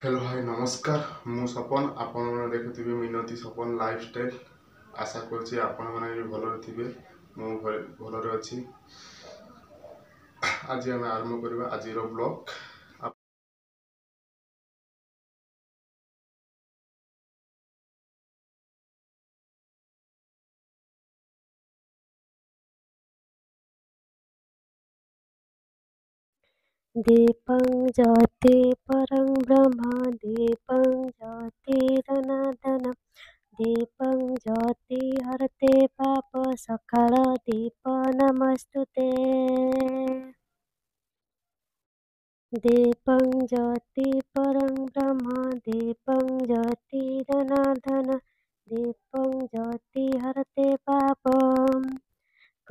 Hello hi नमस्कार मु सपन आपण मैंने देखुवे मिनती सपन लाइफस्टाइल आशा करुँच आपण मैंने भी भल थे मु भल अच्छी। आज आम आरंभ करवा आज ब्लॉग। दीपं ज्योति परं ब्रह्म दीपं ज्योतिरनादनं दीपं ज्योति हरते पाप सकाळ दीप नमस्तुते। दीपं ज्योति परं ब्रह्म दीपं ज्योतिरनादनं दीपं ज्योति हरते पापं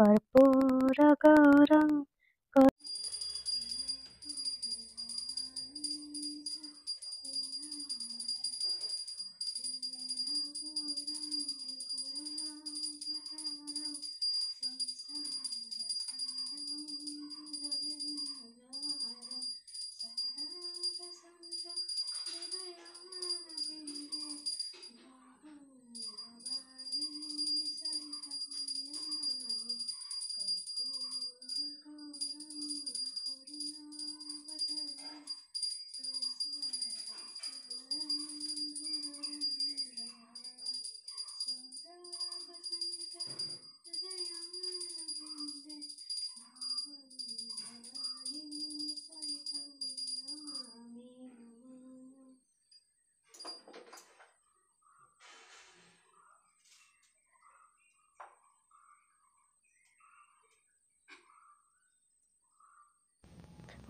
कर्पूरगौरं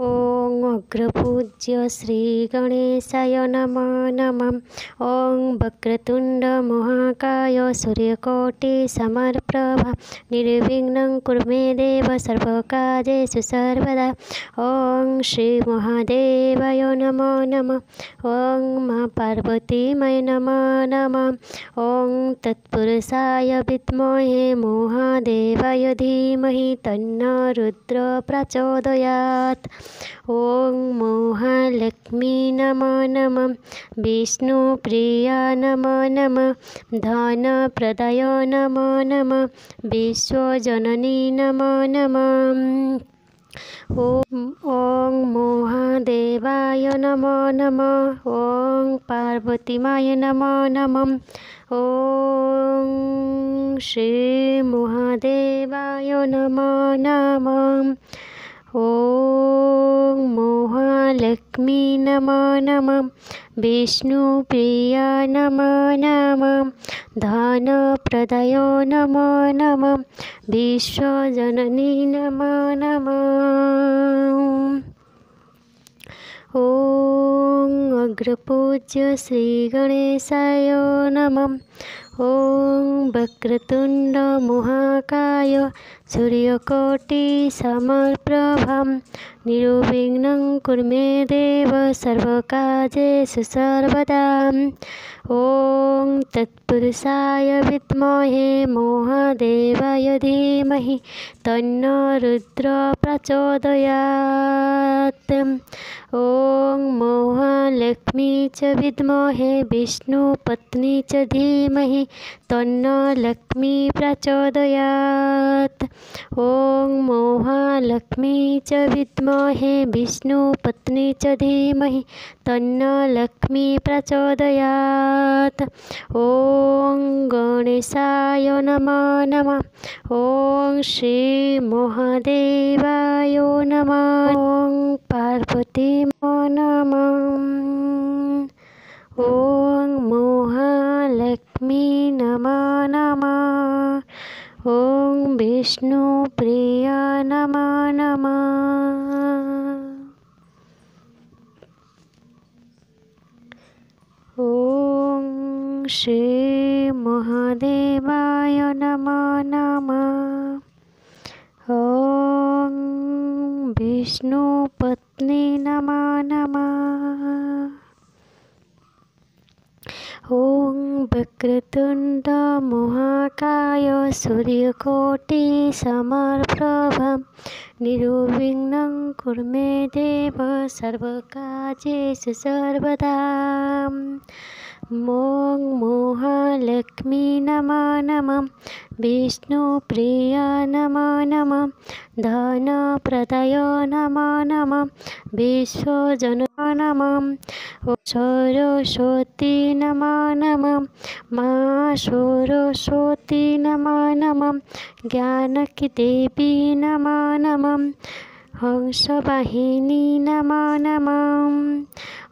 ॐ अग्रपूज्य श्रीगणेशाय नमो नमः। ॐ वक्रतुण्ड महाकाय सूर्यकोटिसमप्रभा निर्विघ्नं कुरु मे देव सर्वकार्येषु सर्वदा। ॐ श्रीमहादेवाय नमो नमः। ॐ मा पार्वतीमय नमो नमः। ॐ तत्पुरुषाय विद्महे महादेवाय धीमहि तन्नो रुद्र प्रचोदयात्। ॐ महालक्ष्मी नमो नमः। विष्णुप्रिया नमो नमः। धनप्रदाय नमो नमः। विश्वजननी नमो नमः। ॐ महादेवाय नमो नमः। ॐ पार्वतीमाय नमो नमः। ॐ श्री महादेवाय नमो नमः। ॐ महालक्ष्मी नमो नमः। विष्णुप्रिया नमो नमः। धनप्रदाय नमो नमः। विश्वजननी नमो नमः। ॐ अग्रपूज्य श्रीगणेशाय नमः। ॐ वक्रतुण्ड महाकाय सूर्यकोटिसमप्रभा निर्विघ्नं कुरु मे देव सर्वकार्येषु सर्वदा। ॐ तत्पुरुषाय विद्महे महादेवाय धीमहि तन्नो रुद्र प्रचोदयात्। ॐ महालक्ष्मी च विद्महे विष्णुपत्नी च धीमहि तन्नो लक्ष्मी प्रचोदयात्। ॐ महालक्ष्मी च विद्महे विष्णुपत्नी च धीमहि तन्नो लक्ष्मी प्रचोदयात्। ॐ गणेशाय नमो नमः। ॐ श्री महादेवाय नमः। ॐ पार्वती नमः। ॐ महालक्ष्मी नमो नमः। ॐ विष्णुप्रिया नमो नमः। ॐ श्री महादेवाय नमो नमः। ॐ विष्णुपत्नी नमो नमः। ॐ वक्रतुण्ड महाकाय सूर्यकोटि समप्रभा निर्विघ्नं कुरु मे देव सर्वकार्येषु सर्वदा। ॐ महालक्ष्मी नमः नमः विष्णुप्रिय नमः नमः धनप्रदाय नमः नमः विश्वजन नमः सरस्वती नमः नमः मा सरस्वती नमः नमः ज्ञानकी देवी नमः नमः हंसवाहिनी नमः नमः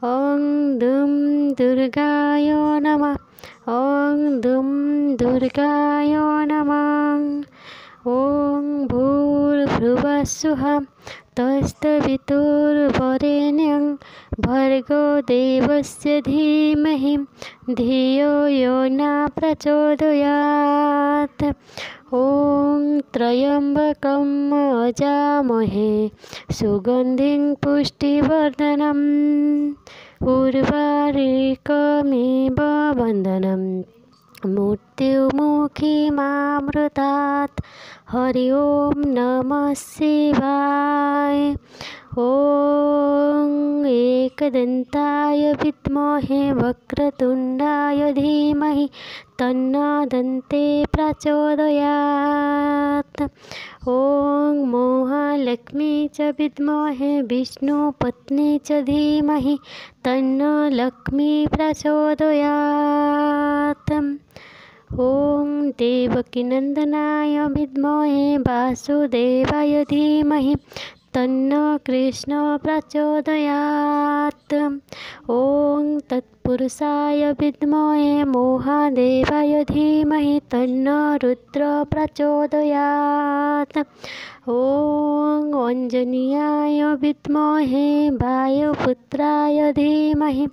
ॐ दुं दुर्गाय नमः ॐ दुं दुर्गाय नमः ॐ भूर्भुवस्सुः तत्सवितुर्वरेण्यं भर्गो देवस्य धीमहि धियो यो न प्रचोदयात्। ॐ त्र्यम्बकं यजामहे सुगन्धिं पुष्टिवर्धनम् उर्वारुकमिव बन्धनं मृत्युमुखीमामृतात्। हरि ओम नमः शिवाय। ॐ एकदन्ताय विद्महे वक्रतुण्डाय धीमहि तन्नो दन्ते प्रचोदयात्। ॐ महालक्ष्मी च विद्महे विष्णुपत्नी च धीमहि तन्नो लक्ष्मी प्रचोदयात्। ॐ देवकीनन्दनाय विद्महे वासुदेवाय धीमहि तन्नो कृष्ण प्रचोदयात्। ॐ तत्पुरुषाय विद्महे महादेवाय धीमहि तन्नो रुद्र प्रचोदयात्। ॐ अंजनीयाय विद्महे वायुपुत्राय धीमहि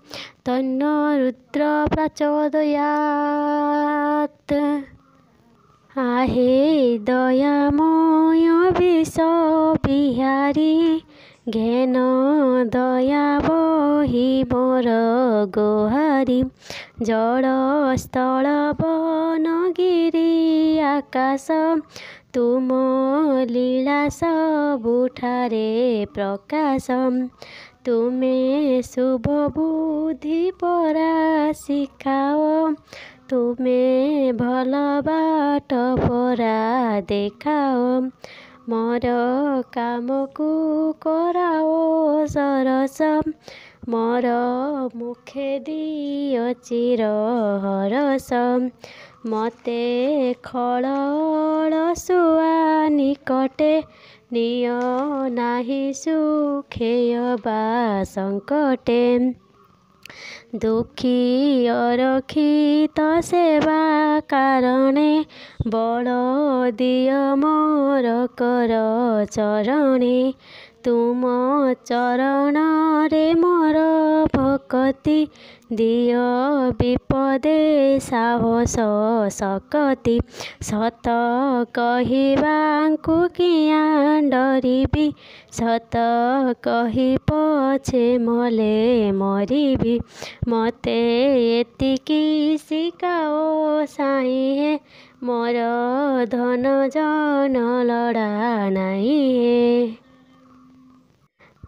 तन्नो रुद्र प्रचोदयात्। आहे दयामय विश्वविहारी ज्ञान दया बहि मोर गोहारी। जल स्थल वन गिरि आकाश तुम लीला सबुठारे प्रकाश। तुमे शुभ बुद्धि परा शिखाओ तुमे भल बाट परा देखाओ। मोर काम को कराओ सरस मोर मुखे दियो चिर हरस। मते खल सुआ निकटे निय नाही सुखेय बा संकटे। दुखी अरक्षित सेवा कारणे बल दिय मोर कर चरणे। तुम चरण रे मोर भक्ति दिय विपदे साहस सकति। सत कहिबांकु किया डरिबी सत कहि पछे मले मरिबी। मते एतिकी शिखाओ साई हे मोर धन जन लड़ा नाई हे।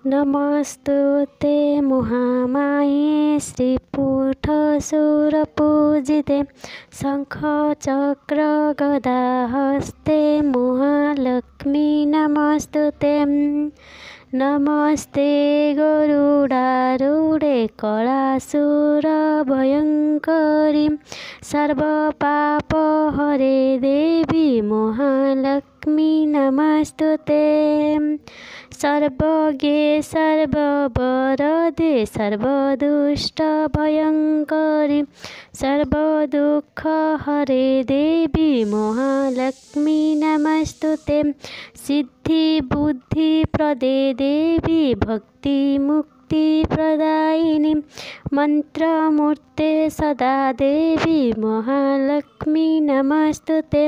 नमस्तुते महामाये श्रीपीठ सुरपूजिते शंख चक्र गदा हस्ते महालक्ष्मी नमस्तुते। नमस्ते गरुडारूढे कलासुर भयंकरी सर्वपाप हरे देवी महालक्ष्मी नमस्तुते। सर्वज्ञे सर्ववरदे सर्वदुष्ट भयंकरी सर्वदुःख हरे देवी महालक्ष्मी नमस्तुते। सिद्धि बुद्धि प्रदे देवी भक्ति मुक्ति प्रदायिनी मंत्रमूर्ते सदा देवी महालक्ष्मी नमस्तुते।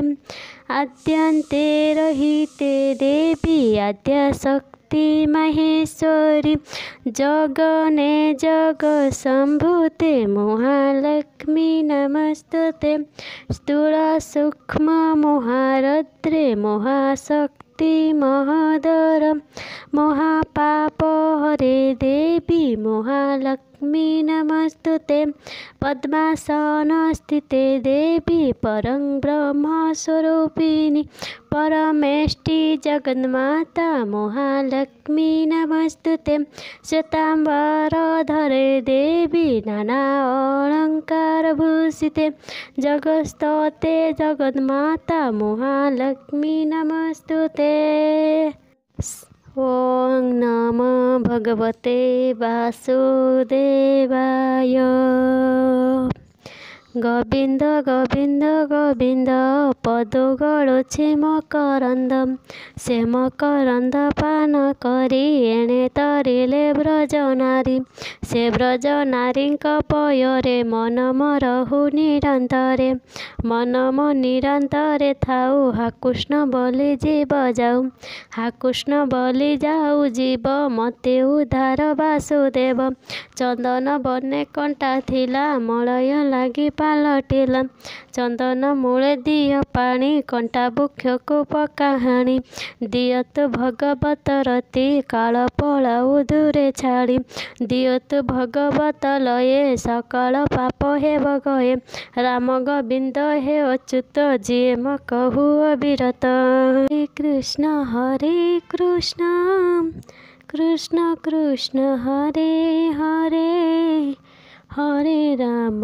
आद्यन्ते रहिते देवी आद्यशक्ति शक्ति महेश्वरी जगने जग शम्भुते महालक्ष्मी नमस्तुते स्थूल सूक्ष्म महारद्रे महाशक्ति महादर महापाप हरे देवी महालक्ष्मी नमस्तुते पद्मासन स्थिते देवी परं ब्रह्म स्वरूपिणी परमेष्टि जगन्माता महालक्ष्मी नमस्तुते श्वेतांबरधरे देवी नाना अलंकार भूषिते जगस्तोते जगन्माता महालक्ष्मी नमस्तुते। ओं नमो भगवते वासुदेवाय। गोविंद गोविंद गोविंद पद गड़ुछि मकरंद से मकरंद पान करी एणे तरिले ब्रज नारी से ब्रज नारी पୟରେ मन मरहु निरंतरे मन मो निरंतरे थाउ हाकृष्ण बोली जीव जाऊ हाकृष्ण बोली जाऊ जीव मते उद्धार वासुदेव चंदन बने कंटा थिला मलय लागी पालटिला चंदन मूले दिय पानी कंटा बुक्ष को पकाहाणी दियतु भगवत रति काल पलाऊ दूरे छाड़ी दियतु भगवत लये सकाल पाप हे भगये राम गोविंद हे अच्युत जिये म कहु अविरत। हरे कृष्ण कृष्ण कृष्ण हरे हरे हरे राम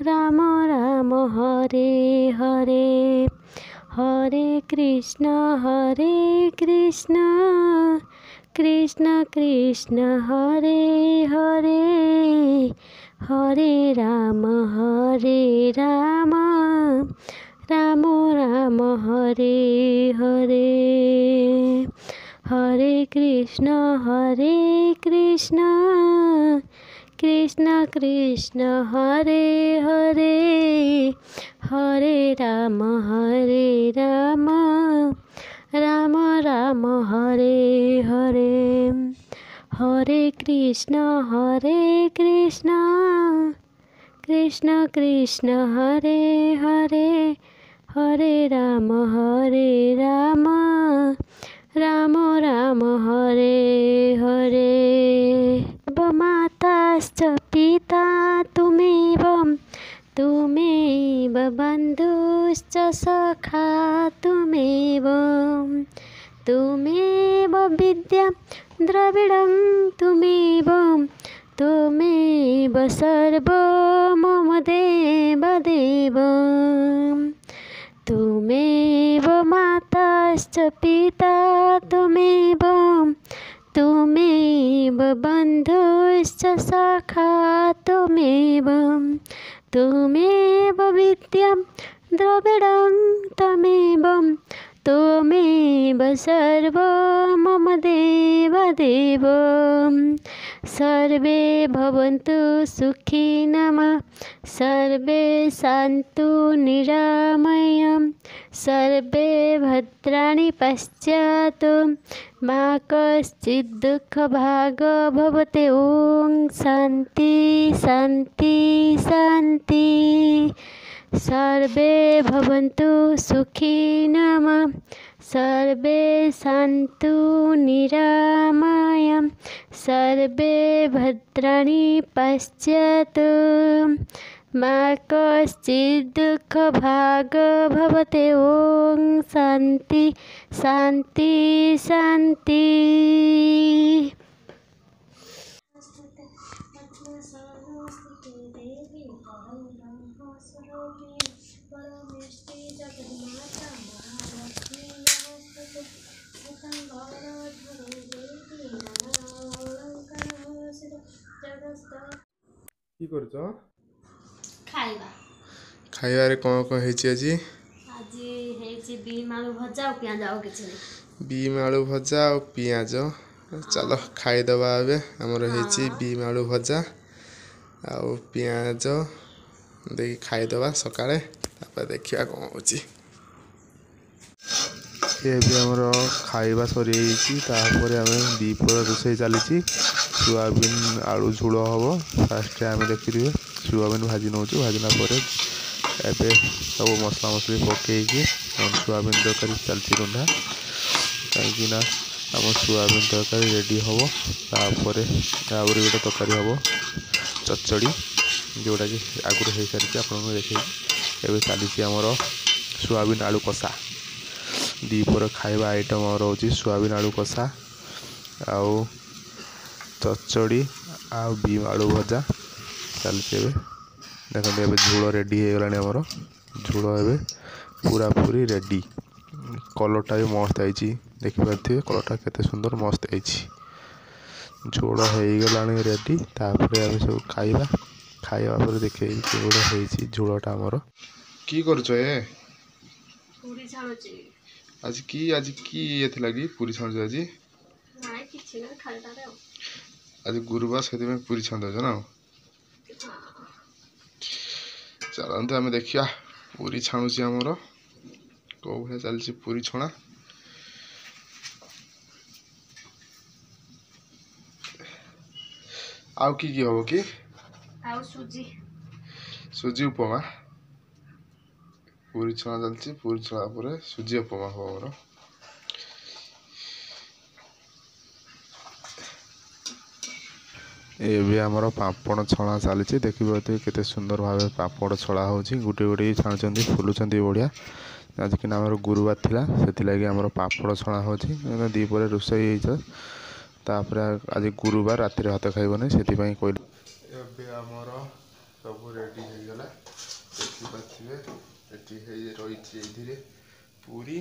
राम राम हरे हरे हरे कृष्ण कृष्ण कृष्ण हरे हरे हरे राम राम राम हरे हरे हरे कृष्ण कृष्ण कृष्ण हरे हरे हरे राम राम राम हरे हरे हरे कृष्ण कृष्ण कृष्ण हरे हरे हरे राम राम हरे हरे। माताश्च पिता तुमेव बन्धुश्च सखा तुमेव विद्या द्रविडं तुमेव सर्वं मम देव तुमेव माताश्च पिता तुमेव बन्धुश्च सखा तुमेव विद्या द्रविडं तुमेव सर्वं मम देव सर्वे भवन्तु सुखिनः सर्वे सन्तु निरामयम् सर्वे भद्राणि पश्यन्तु मा कश्चित् दुःखभाग् भवते। ओं शान्ति शान्ति शान्ति। सर्वे भवन्तु सुखिनः सर्वे सन्तु निरामयम् सर्वे भद्राणि पश्यन्तु मा कश्चित् दुःखभाग् भवते। ओं शान्ति शान्ति शान्ति। কি করছ? ଖାଇବା ଖାଇବାରେ କ'ଣ କ'ଣ ହେଇଛି ଆଜି? ଆଜି ହେଇଛି ବିମ୍ ଆଳୁ ଭଜା ଆଉ ପିଆଜ ଆଉ କିଛି ନାହିଁ। ବିମ୍ ଆଳୁ ଭଜା ଆଉ ପିଆଜ। ଚାଲ ଖାଇଦେବା ଏବେ। ଆମର ହେଇଛି ବିମ୍ ଆଳୁ ଭଜା ଆଉ ପିଆଜ ଦେଇକି ଖାଇଦେବା ସକାଳେ, ତାପରେ ଦେଖିବା କ'ଣ ହେଉଛି। ଏବେ ଆମର ଖାଇବା ସରିଯାଇଛି। ତାପରେ ଆମେ ଦ୍ୱିପହର ରୋଷେଇ ଚାଲିଛି। ସୋୟାବିନ୍ ଆଳୁ ଝୋଳ ହେବ। ଫାର୍ଷ୍ଟରେ ଆମେ ଦେଖିଥିବେ ସୋୟାବିନ୍ ଭାଜି ନେଉଛୁ। ଭାଜିଲା ପରେ ଏବେ ସବୁ ମସଲା ମସଲି ପକାଇକି ଆମ ସୋୟାବିନ୍ ତରକାରୀ ଚାଲିଛି ରନ୍ଧା। କାହିଁକିନା ଆମ ସୋୟାବିନ୍ ତରକାରୀ ରେଡ଼ି ହେବ। ତାପରେ ଆହୁରି ଗୋଟେ ତରକାରୀ ହେବ ଚଚଡ଼ି, ଯେଉଁଟାକି ଆଗରୁ ହେଇସାରିଛି ଆପଣଙ୍କୁ ଦେଖେଇଛି। ଏବେ ଚାଲିଛି ଆମର ସୋୟାବିନ୍ ଆଳୁ କଷା। ଦ୍ୱିପହର ଖାଇବା ଆଇଟମ୍ ଆମର ହେଉଛି ସୋୟାବିନ୍ ଆଳୁ କଷା ଆଉ ଚଚଡ଼ି ଆଉ ବିମ୍ ଆଳୁ ଭଜା ଚାଲିଛି। ଏବେ ଦେଖନ୍ତୁ ଏବେ ଝୋଳ ରେଡ଼ି ହେଇଗଲାଣି। ଆମର ଝୋଳ ଏବେ ପୁରାପୁରି ରେଡ଼ି। କଲର୍ଟା ବି ମସ୍ତ ହେଇଛି, ଦେଖିପାରୁଥିବେ କଲର୍ଟା କେତେ ସୁନ୍ଦର ମସ୍ତ ହେଇଛି। ଝୋଳ ହେଇଗଲାଣି ରେଡ଼ି। ତାପରେ ଆମେ ସବୁ ଖାଇବା ପରେ ଦେଖେଇବି କେଉଁଟା ହେଇଛି ଝୋଳଟା ଆମର। କି କରୁଛ ପୁରୀ ଛାଣୁଛି। ଆଜି କି ଇଏ ଥିଲା କି ପୁରୀ ଛାଣୁଛ ଆଜି? ନାଇଁ କିଛି ନାହିଁ, ଖାଲିଟାରେ ଆଉ। ଆଜି ଗୁରୁବାର, ସେଥିପାଇଁ ପୁରୀ ଛାଣୁଛ ନା? ଚାଲନ୍ତୁ ଆମେ ଦେଖିବା ପୁରୀ ଛାଣୁଛି ଆମର କେଉଁ ଭଳିଆ ଚାଲିଛି ପୁରୀ ଛଣା। ଆଉ କି ହବ କି? ଆଉ ସୁଜି ଉପମା। ପୁରୀ ଛଣା ଚାଲିଛି। ପୁରୀ ଛଣା ପରେ ସୁଜି ଉପମା ହବ ଆମର। ଏବେ ଆମର ପାମ୍ପଡ଼ ଛଣା ଚାଲିଛି। ଦେଖିପାରୁଥିବେ କେତେ ସୁନ୍ଦର ଭାବେ ପାମ୍ପଡ଼ ଛଣା ହେଉଛି। ଗୋଟେ ଗୋଟେ ଛାଣୁଛନ୍ତି, ଫୁଲୁଛନ୍ତି ବଢ଼ିଆ। ଆଜିକିନା ଆମର ଗୁରୁବାର ଥିଲା, ସେଥିଲାଗି ଆମର ପାମ୍ପଡ଼ ଛଣା ହେଉଛି। ଦ୍ୱିପହରେ ରୋଷେଇ ହେଇଛି। ତାପରେ ଆଜି ଗୁରୁବାର, ରାତିରେ ଭାତ ଖାଇବନି, ସେଥିପାଇଁ କହିଲି। ଏବେ ଆମର ସବୁ ରେଡ଼ି ହେଇଗଲା। ଦେଖିପାରୁଥିବେ ଏଠି ରହିଛି ଏଇଥିରେ ପୁରୀ,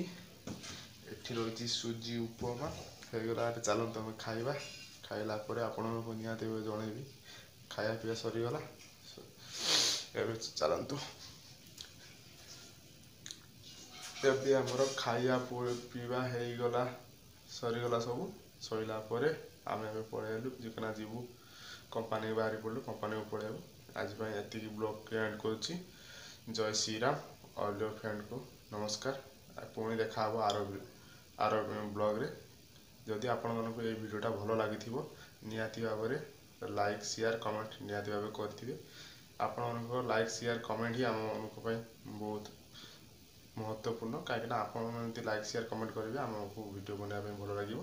ଏଠି ରହିଛି ସୁଜି ଉପମା ହେଇଗଲା। ଚାଲନ୍ତୁ ଆମେ ଖାଇବା। ଖାଇଲା ପରେ ଆପଣଙ୍କୁ ନିହାତି ଜଣେଇବି। ଖାଇବା ପିଇବା ସରିଗଲା। ଏବେ ଚାଲନ୍ତୁ। ଏବେ ଆମର ଖାଇବା ପିଇବା ହେଇଗଲା, ସରିଗଲା। ସବୁ ସରିଲା ପରେ ଆମେ ଏବେ ପଳେଇଲୁ, ଯିବୁ କମ୍ପାନୀକୁ ବାହାରି ପଡ଼ିଲୁ। କମ୍ପାନୀକୁ ପଳେଇବୁ। ଆଜି ପାଇଁ ଏତିକି ବ୍ଲଗ୍ଟି ଏଣ୍ଡ କରୁଛି। ଜୟ ଶ୍ରୀରାମ। ଅଲ୍ ୟୋର୍ ଫ୍ରେଣ୍ଡକୁ ନମସ୍କାର। ପୁଣି ଦେଖା ହେବ ଆର ବ୍ଲଗ୍ରେ। ଯଦି ଆପଣମାନଙ୍କୁ ଏହି ଭିଡ଼ିଓଟା ଭଲ ଲାଗିଥିବ, ନିହାତି ଭାବରେ ଲାଇକ୍, ସେୟାର, କମେଣ୍ଟ ନିହାତି ଭାବେ କରିଥିବେ। ଆପଣମାନଙ୍କ ଲାଇକ୍, ସେୟାର, କମେଣ୍ଟ ହିଁ ଆମମାନଙ୍କ ପାଇଁ ବହୁତ ମହତ୍ତ୍ୱପୂର୍ଣ୍ଣ। କାହିଁକିନା ଆପଣ ଏମିତି ଲାଇକ୍, ସେୟାର, କମେଣ୍ଟ କରିବେ, ଆମକୁ ଭିଡ଼ିଓ ବନାଇବା ପାଇଁ ଭଲ ଲାଗିବ।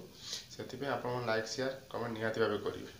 ସେଥିପାଇଁ ଆପଣ ଲାଇକ୍, ସେୟାର, କମେଣ୍ଟ ନିହାତି ଭାବେ କରିବେ।